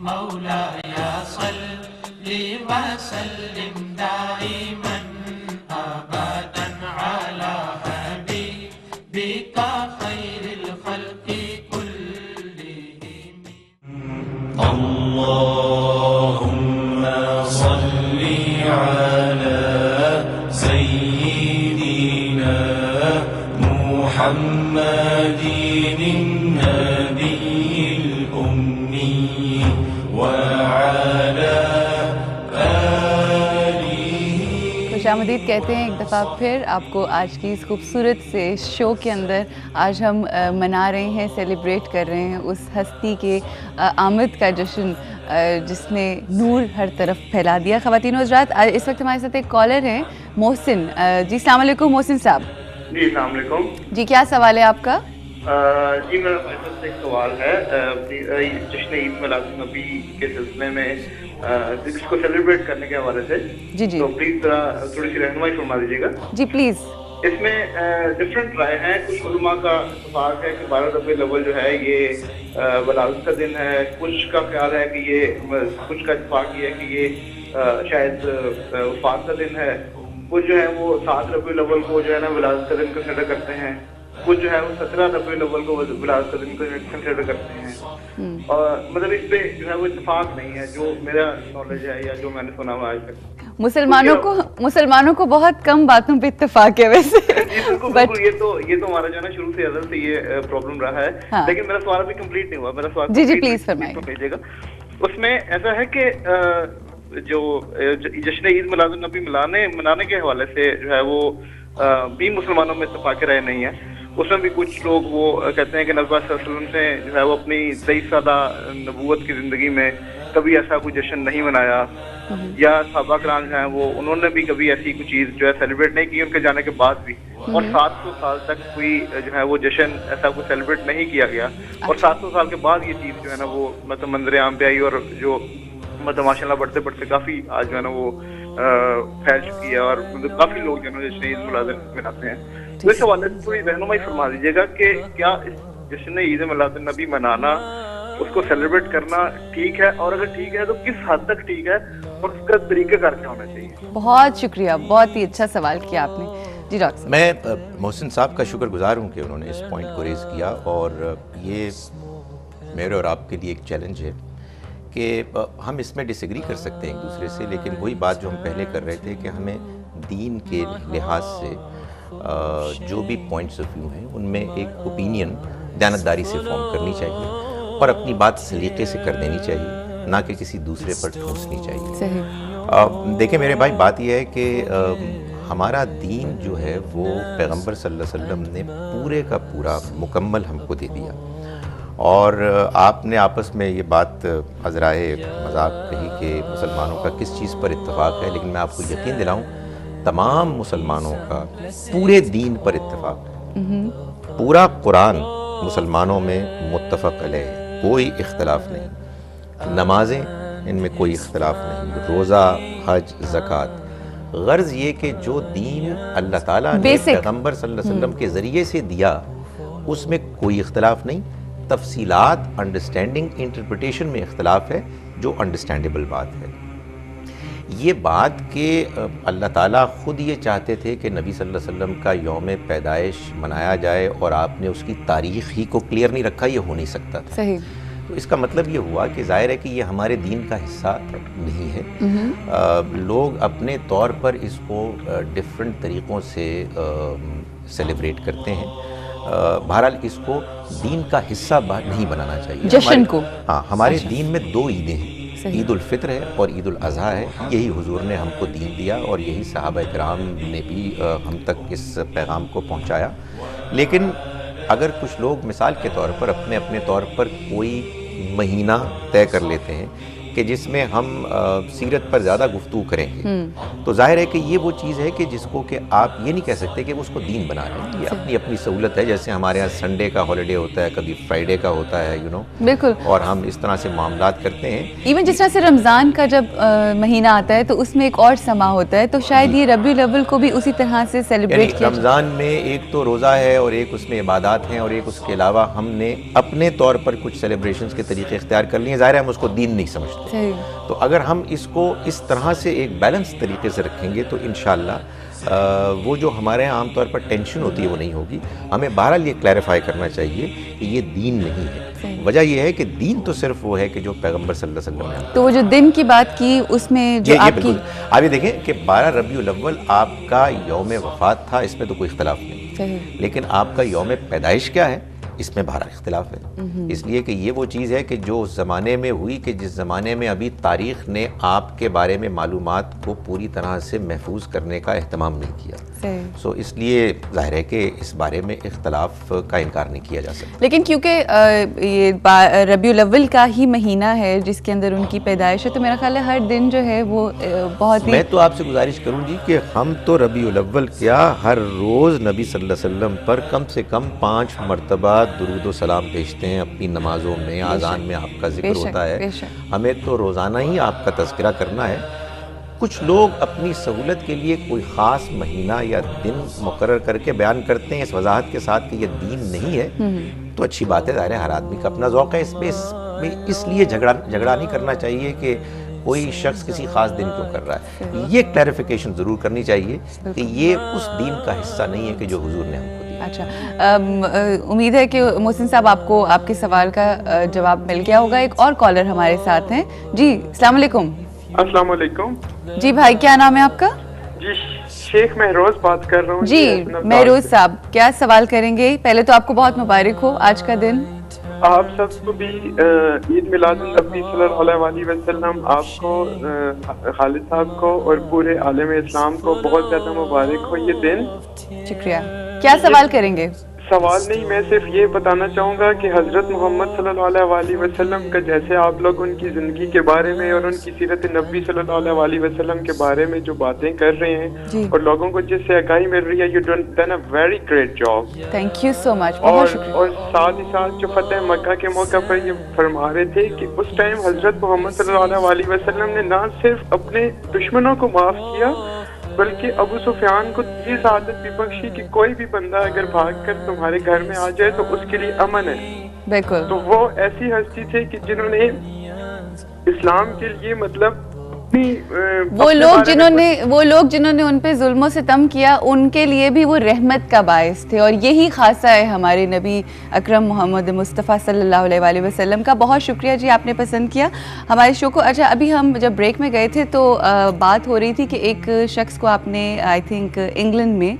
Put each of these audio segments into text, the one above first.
مولاي صل وسلم دائما ابدا على حبيبك خير الخلق كلهم. اللهم صل على سيدنا محمد النبي الأمي وعلى آله. خوش آمدید کہتے ہیں ایک دفعہ پھر آپ کو آج کی اس خوبصورت سے شو کے اندر. آج ہم منا رہے ہیں، سیلیبریٹ کر رہے ہیں اس ہستی کے آمد کا جشن جس نے نور ہر طرف پھیلا دیا. خواتین و حضرات، اس وقت ہمارے ساتھ ایک کالر ہیں محسن. جی السلام علیکم محسن صاحب. جی السلام علیکم. جی کیا سوال ہے آپ کا؟ جی میرا سے ایک سوال ہے جشن عید میلاد النبی کے سلسلے میں اس کو سیلیبریٹ کرنے کے حوالے سے. جی جی تو پلیز ذرا تھوڑی سی رہنمائی فرما دیجیے گا. جی پلیز. اس میں ڈفرینٹ رائے ہیں. کچھ علماء کا اتفاق ہے کہ 12 ربیع الاول جو ہے یہ ولادت کا دن ہے. کچھ کا خیال ہے کہ یہ کچھ کا اتفاق یہ ہے کہ یہ شاید وفات کا دن ہے. کچھ جو ہے وہ 7 ربیع الاول کو جو ہے نا ولادت کا دن کنسیڈر کرتے ہیں. کچھ جو ہے وہ 17 ربیع الاول کو ولادت کا دن کنسیڈر کرتے ہیں. اور مطلب اس پہ جو ہے وہ اتفاق نہیں ہے جو میرا نالج ہے یا جو میں نے سنا ہوا آج تک. مسلمانوں کو بہت کم باتوں پہ اتفاق ہے ویسے. بالکل یہ تو ہمارا جو ہے نا شروع سے ازل سے یہ پرابلم رہا ہے. لیکن میرا سوال ابھی کمپلیٹ نہیں ہوا. میرا سوال جی جی پلیز فرمائیں. بھیجیے گا. اس میں ایسا ہے کہ جو جشن عید میلاد النبی منانے کے حوالے سے جو ہے وہ بھی مسلمانوں میں اتفاق رائے نہیں ہے. اس میں بھی کچھ لوگ وہ کہتے ہیں کہ نبی صلی اللہ علیہ وسلم نے جو ہے وہ اپنی 23 سالہ نبوت کی زندگی میں کبھی ایسا کوئی جشن نہیں منایا. یا صحابہ کرام جو ہیں وہ انہوں نے بھی کبھی ایسی کوئی چیز جو ہے سیلیبریٹ نہیں کی ان کے جانے کے بعد بھی. اور 700 سال تک کوئی جو ہے وہ جشن ایسا کوئی سیلیبریٹ نہیں کیا گیا. اور 700 سال کے بعد یہ چیز جو ہے نا وہ مطلب منظر عام پہ آئی اور جو مطلب ماشاء اللہ بڑھتے بڑھتے کافی آج جو ہے نا وہ پھیل چکی ہے. اور مطلب کافی لوگ جو ہے نا جشن عید میلاد مناتے ہیں. تو اس حوالے سے تھوڑی رہنمائی فرما دیجیے گا کہ کیا اس جشن عید میلاد النبی منانا، اس کو سیلیبریٹ کرنا ٹھیک ہے؟ اور اگر ٹھیک ہے تو کس حد تک ٹھیک ہے اور اس کا طریقہ کار کیا ہونا چاہیے؟ بہت شکریہ، بہت ہی اچھا سوال کیا آپ نے. جی ڈاکٹر صاحب. میں محسن صاحب کا شکر گزار ہوں کہ انہوں نے اس پوائنٹ کو ریز کیا. اور یہ میرے اور آپ کے لیے ایک چیلنج ہے کہ ہم اس میں ڈس ایگری کر سکتے ہیں ایک دوسرے سے، لیکن وہی بات جو ہم پہلے کر رہے تھے کہ ہمیں دین کے لحاظ سے جو بھی پوائنٹس آف ویو ہیں ان میں ایک اوپینین دیانتداری سے فارم کرنی چاہیے اور اپنی بات سلیقے سے کر دینی چاہیے، نہ کہ کسی دوسرے پر ٹھونسنی چاہیے. صحیح. دیکھیں میرے بھائی، بات یہ ہے کہ ہمارا دین جو ہے وہ پیغمبر صلی اللہ علیہ وسلم نے پورے کا پورا مکمل ہم کو دے دیا. اور آپ نے آپس میں یہ بات عذرائے مذاق کہی کہ مسلمانوں کا کس چیز پر اتفاق ہے، لیکن میں آپ کو یقین دلاؤں تمام مسلمانوں کا پورے دین پر اتفاق ہے. پورا قرآن مسلمانوں میں متفق علیہ ہے، کوئی اختلاف نہیں. نمازیں ان میں کوئی اختلاف نہیں، روزہ، حج، زکوٰۃ. غرض یہ کہ جو دین اللہ تعالیٰ نے پیغمبر صلی اللہ علیہ وسلم کے ذریعے سے دیا اس میں کوئی اختلاف نہیں. تفصیلات، انڈرسٹینڈنگ، انٹرپریٹیشن میں اختلاف ہے جو انڈرسٹینڈیبل بات ہے. یہ بات کہ اللہ تعالیٰ خود یہ چاہتے تھے کہ نبی صلی اللہ علیہ وسلم کا یوم پیدائش منایا جائے اور آپ نے اس کی تاریخ ہی کو کلیئر نہیں رکھا، یہ ہو نہیں سکتا تھا. صحیح. تو اس کا مطلب یہ ہوا کہ ظاہر ہے کہ یہ ہمارے دین کا حصہ نہیں ہے. لوگ اپنے طور پر اس کو ڈفرینٹ طریقوں سے سیلیبریٹ کرتے ہیں. بہرحال اس کو دین کا حصہ نہیں بنانا چاہیے. جشن کو ہاں، ہمارے دین میں 2 عیدیں ہیں، عید الفطر ہے اور عید الاضحیٰ ہے. یہی حضور نے ہم کو دین دیا اور یہی صحابہ کرام نے بھی ہم تک اس پیغام کو پہنچایا. لیکن اگر کچھ لوگ مثال کے طور پر اپنے طور پر کوئی مہینہ طے کر لیتے ہیں کہ جس میں ہم سیرت پر زیادہ گفتگو کریں گے، تو ظاہر ہے کہ یہ وہ چیز ہے کہ جس کو کہ آپ یہ نہیں کہہ سکتے کہ وہ اس کو دین بنا رہے ہیں. یہ اپنی اپنی سہولت ہے. جیسے ہمارے یہاں سنڈے کا ہالیڈے ہوتا ہے، کبھی فرائیڈے کا ہوتا ہے، بالکل، اور ہم اس طرح سے معاملات کرتے ہیں. ایون جس طرح سے رمضان کا جب مہینہ آتا ہے تو اس میں ایک اور سما ہوتا ہے، تو شاید یہ ربیع الاول کو بھی اسی طرح سے سیلیبریٹ کیا رمضان میں ایک تو روزہ ہے اور ایک اس میں عبادات ہیں، اور ایک اس کے علاوہ ہم نے اپنے طور پر کچھ سیلیبریشنز کے طریقے اختیار کر لیے ہیں. ظاہر ہے ہم اس کو دین نہیں سمجھتے. تو اگر ہم اس کو اس طرح سے ایک بیلنس طریقے سے رکھیں گے تو انشاءاللہ وہ جو ہمارے یہاں عام طور پر ٹینشن ہوتی ہے وہ نہیں ہوگی. ہمیں بہرحال یہ کلیریفائی کرنا چاہیے کہ یہ دین نہیں ہے. وجہ یہ ہے کہ دین تو صرف وہ ہے کہ جو پیغمبر صلی اللہ علیہ وسلم نے. تو وہ جو دن کی بات کی اس میں جو آپ کی، آپ یہ دیکھیں کہ 12 ربیع الاول آپ کا یوم وفات تھا، اس میں تو کوئی اختلاف نہیں، لیکن آپ کا یوم پیدائش کیا ہے اس میں بہرحال اختلاف ہے. اس لیے کہ یہ وہ چیز ہے کہ جو اس زمانے میں ہوئی، کہ جس زمانے میں ابھی تاریخ نے آپ کے بارے میں معلومات کو پوری طرح سے محفوظ کرنے کا اہتمام نہیں کیا. سو اس لیے ظاہر ہے کہ اس بارے میں اختلاف کا انکار نہیں کیا جا سکتا. لیکن کیونکہ یہ ربیع الاول کا ہی مہینہ ہے جس کے اندر ان کی پیدائش ہے، تو میرا خیال ہے ہر دن جو ہے وہ بہت ہی، میں تو آپ سے گزارش کروں گی کہ ہم تو ربیع الاول کیا ہر روز نبی صلی اللہ علیہ وسلم پر کم سے کم 5 مرتبہ درود و سلام بھیجتے ہیں. اپنی نمازوں میں، اذان میں آپ کا ذکر ہوتا ہے. ہمیں تو روزانہ ہی آپ کا تذکرہ کرنا ہے. کچھ لوگ اپنی سہولت کے لیے کوئی خاص مہینہ یا دن مقرر کر کے بیان کرتے ہیں اس وضاحت کے ساتھ کہ یہ دین نہیں ہے، تو اچھی بات ہے. ظاہر ہے ہر آدمی کا اپنا ذوق ہے. اس لیے جھگڑا نہیں کرنا چاہیے کہ کوئی شخص کسی خاص دن کیوں کر رہا ہے. یہ کلیریفیکیشن ضرور کرنی چاہیے کہ یہ اس دین کا حصہ نہیں ہے کہ جو حضور نے ہم کو دیا. اچھا، امید ہے کہ محسن صاحب آپ کو آپ کے سوال کا جواب مل گیا ہوگا. ایک اور کالر ہمارے ساتھ ہیں. جی السلام علیکم. السلام علیکم. جی بھائی، کیا نام ہے آپ کا؟ جی شیخ مہروز بات کر رہا ہوں. جی مہروز صاحب، کیا سوال کریں گے؟ پہلے تو آپ کو بہت مبارک ہو آج کا دن. آپ سب کو بھی عید میلاد النبی صلی اللہ علیہ وسلم، آپ کو، خالد صاحب کو اور پورے عالم اسلام کو بہت زیادہ مبارک ہو یہ دن. شکریہ. کیا سوال کریں گے؟ سوال نہیں، میں صرف یہ بتانا چاہوں گا کہ حضرت محمد صلی اللہ علیہ وسلم کا جیسے آپ لوگ ان کی زندگی کے بارے میں اور ان کی سیرت نبی صلی اللہ علیہ وسلم کے بارے میں جو باتیں کر رہے ہیں اور لوگوں کو جس سے آگاہی مل رہی ہے، you done a very great job. Thank you so much. بہت شکریہ. اور ساتھ ہی ساتھ جو فتح مکہ کے موقع پر یہ فرما رہے تھے کہ اس ٹائم حضرت محمد صلی اللہ علیہ وسلم نے نہ صرف اپنے دشمنوں کو معاف کیا بلکہ ابو سفیان کو یہ سعادت بھی بخشی کہ کوئی بھی بندہ اگر بھاگ کر تمہارے گھر میں آ جائے تو اس کے لیے امن ہے. بالکل. تو وہ ایسی ہستی تھے کہ جنہوں نے اسلام کے لیے مطلب وہ لوگ جنہوں نے ان پہ ظلم و ستم کیا، ان کے لیے بھی وہ رحمت کا باعث تھے. اور یہی خاصہ ہے ہمارے نبی اکرم محمد مصطفیٰ صلی اللہ علیہ وسلم کا. بہت شکریہ جی، آپ نے پسند کیا ہمارے شو کو. اچھا، ابھی ہم جب بریک میں گئے تھے تو بات ہو رہی تھی کہ ایک شخص کو آپ نے آئی تھنک انگلینڈ میں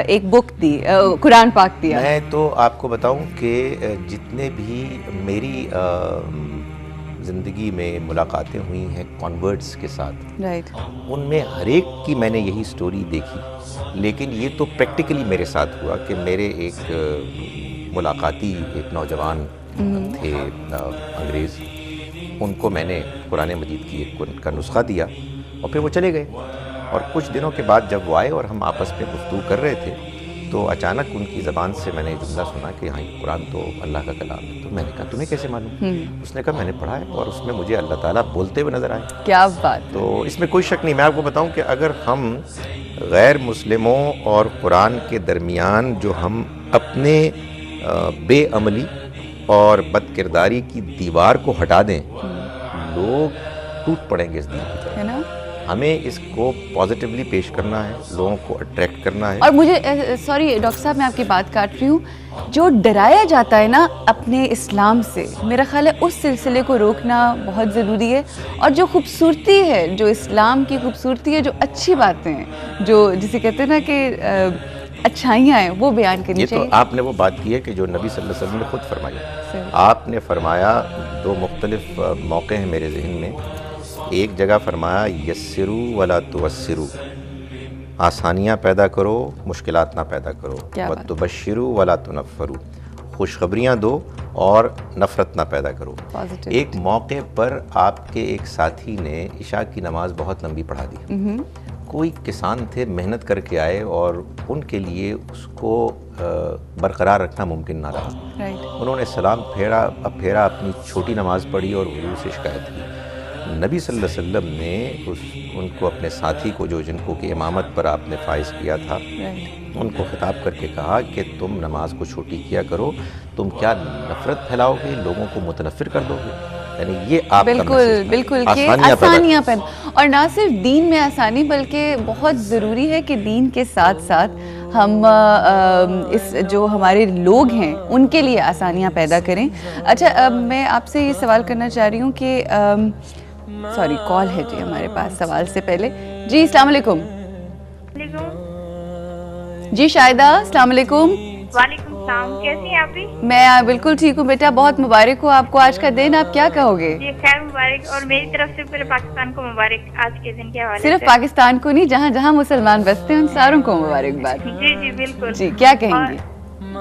ایک بک دی، قرآن پاک دیا. میں تو آپ کو بتاؤں کہ جتنے بھی میری زندگی میں ملاقاتیں ہوئی ہیں کنورٹس کے ساتھ، ان میں ہر ایک کی میں نے یہی سٹوری دیکھی. لیکن یہ تو پریکٹیکلی میرے ساتھ ہوا کہ میرے ایک ملاقاتی ایک نوجوان تھے انگریز، ان کو میں نے قرآن مجید کی ایک کا نسخہ دیا اور پھر وہ چلے گئے. اور کچھ دنوں کے بعد جب وہ آئے اور ہم آپس میں گفتگو کر رہے تھے تو اچانک ان کی زبان سے میں نے جملہ سنا کہ ہاں قرآن تو اللہ کا کلام ہے. تو میں نے کہا تمہیں کیسے معلوم؟ اس نے کہا میں نے پڑھا ہے اور اس میں مجھے اللہ تعالیٰ بولتے ہوئے نظر آئے. کیا بات. تو اس میں کوئی شک نہیں. میں آپ کو بتاؤں کہ اگر ہم غیر مسلموں اور قرآن کے درمیان جو ہم اپنے بے عملی اور بد کرداری کی دیوار کو ہٹا دیں، لوگ ٹوٹ پڑیں گے اس دین کی طرف. ہمیں اس کو پازیٹیولی پیش کرنا ہے، لوگوں کو اٹریکٹ کرنا ہے. اور مجھے سوری ڈاکٹر صاحب، میں آپ کی بات کاٹ رہی ہوں، جو ڈرایا جاتا ہے نا اپنے اسلام سے، میرا خیال ہے اس سلسلے کو روکنا بہت ضروری ہے. اور جو خوبصورتی ہے، جو اسلام کی خوبصورتی ہے، جو اچھی باتیں ہیں، جو جسے کہتے ہیں نا کہ اچھائیاں ہیں، وہ بیان کرنی چاہیے. یہ تو آپ نے وہ بات کی ہے کہ جو نبی صلی اللہ علیہ وسلم نے خود فرمایا. آپ نے فرمایا، دو مختلف موقع ہیں میرے ذہن میں. ایک جگہ فرمایا یسرو ولا توسرو، آسانیاں پیدا کرو، مشکلات نہ پیدا کرو. وتبشرو ولا تنفرو، خوشخبریاں دو اور نفرت نہ پیدا کرو. Positive. ایک موقع پر آپ کے ایک ساتھی نے عشاء کی نماز بہت لمبی پڑھا دی. کوئی کسان تھے، محنت کر کے آئے اور ان کے لیے اس کو برقرار رکھنا ممکن نہ رہا. انہوں نے سلام پھیرا اپنی چھوٹی نماز پڑھی اور حضور سے شکایت کی. نبی صلی اللہ علیہ وسلم نے ان کو اپنے ساتھی کو جن کو کہ امامت پر آپ نے فائز کیا تھا، ان کو خطاب کر کے کہا کہ تم نماز کو چھوٹی کیا کرو، تم کیا نفرت پھیلاؤ گے، لوگوں کو متنفر کر دو گے. یعنی یہ آپ کا بالکل بالکل کہ آسانیاں پیدا، اور نہ صرف دین میں آسانی بلکہ بہت ضروری ہے کہ دین کے ساتھ ساتھ ہم اس جو ہمارے لوگ ہیں ان کے لیے آسانیاں پیدا کریں. اچھا میں آپ سے یہ سوال کرنا چاہ رہی ہوں کہ سوری کال ہے جی ہمارے پاس سوال سے پہلے. جی السلام علیکم. جی شاہدہ السلام علیکم. وعلیکم السلام، کیسی ہیں آپ بھی؟ میں بالکل ٹھیک ہوں بیٹا، بہت مبارک ہو آپ کو آج کا دن. آپ کیا کہو گے؟ جی خیر مبارک، اور میری طرف سے پورے پاکستان کو مبارک آج کے دن کے حوالے صرف پاکستان کو نہیں، جہاں جہاں مسلمان بستے ہیں ان ساروں کو مبارکباد. جی جی بالکل. جی کیا کہیں گی؟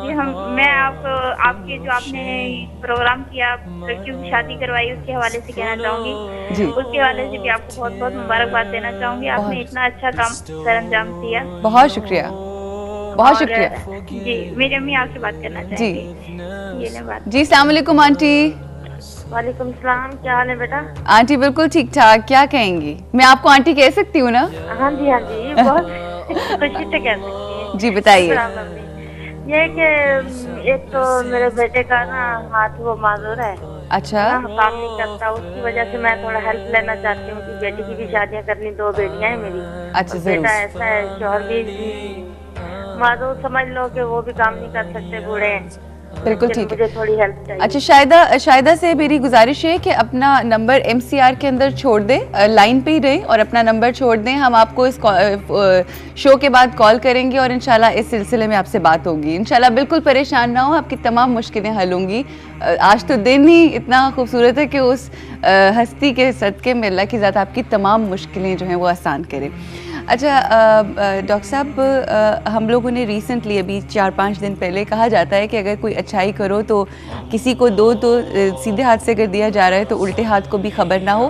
جی میں آپ کے جو آپ نے پروگرام کیا لڑکیوں کی شادی کروائی اس کے حوالے سے کہنا چاہوں گی. جی اس کے حوالے سے بھی آپ کو بہت بہت مبارکباد دینا چاہوں گی. آپ نے اتنا اچھا کام سر انجام دیا. بہت شکریہ، بہت شکریہ. جی میری امی آپ سے بات کرنا چاہیں گی. یہ لیں بات. جی السلام علیکم آنٹی. وعلیکم السلام، کیا حال ہے بیٹا؟ آنٹی بالکل ٹھیک ٹھاک. کیا کہیں گی؟ میں آپ کو آنٹی کہہ سکتی ہوں نا؟ ہاں جی بہت خوشی سے کہہ سکتی ہیں. جی بتائیے. یہ کہ ایک تو میرے بیٹے کا نا ہاتھ وہ معذور ہے، اچھا کام نہیں کرتا، اس کی وجہ سے میں تھوڑا ہیلپ لینا چاہتی ہوں کہ بیٹی کی بھی شادیاں کرنی، 2 بیٹیاں ہیں میری. اچھا ضرور. بیٹا ایسا ہے، شوہر بھی معذور سمجھ لو کہ وہ بھی کام نہیں کر سکتے، بوڑھے ہیں. بالکل ٹھیک ہے. مجھے تھوڑی ہیلپ چاہیے. اچھا شاہدہ سے میری گزارش ہے کہ اپنا نمبر MCR کے اندر چھوڑ دیں، لائن پہ ہی رہیں اور اپنا نمبر چھوڑ دیں. ہم آپ کو اس شو کے بعد کال کریں گے اور انشاءاللہ اس سلسلے میں آپ سے بات ہوگی. انشاءاللہ بالکل پریشان نہ ہو، آپ کی تمام مشکلیں حل ہوں گی. آج تو دن ہی اتنا خوبصورت ہے کہ اس ہستی کے صدقے میں اللہ کی ذات آپ کی تمام مشکلیں جو ہیں وہ آسان کرے. اچھا ڈاکٹر صاحب، ہم لوگوں نے ریسنٹلی ابھی 4-5 دن پہلے کہا جاتا ہے کہ اگر کوئی اچھائی کرو تو کسی کو 2 تو سیدھے ہاتھ سے اگر دیا جا رہا ہے تو الٹے ہاتھ کو بھی خبر نہ ہو.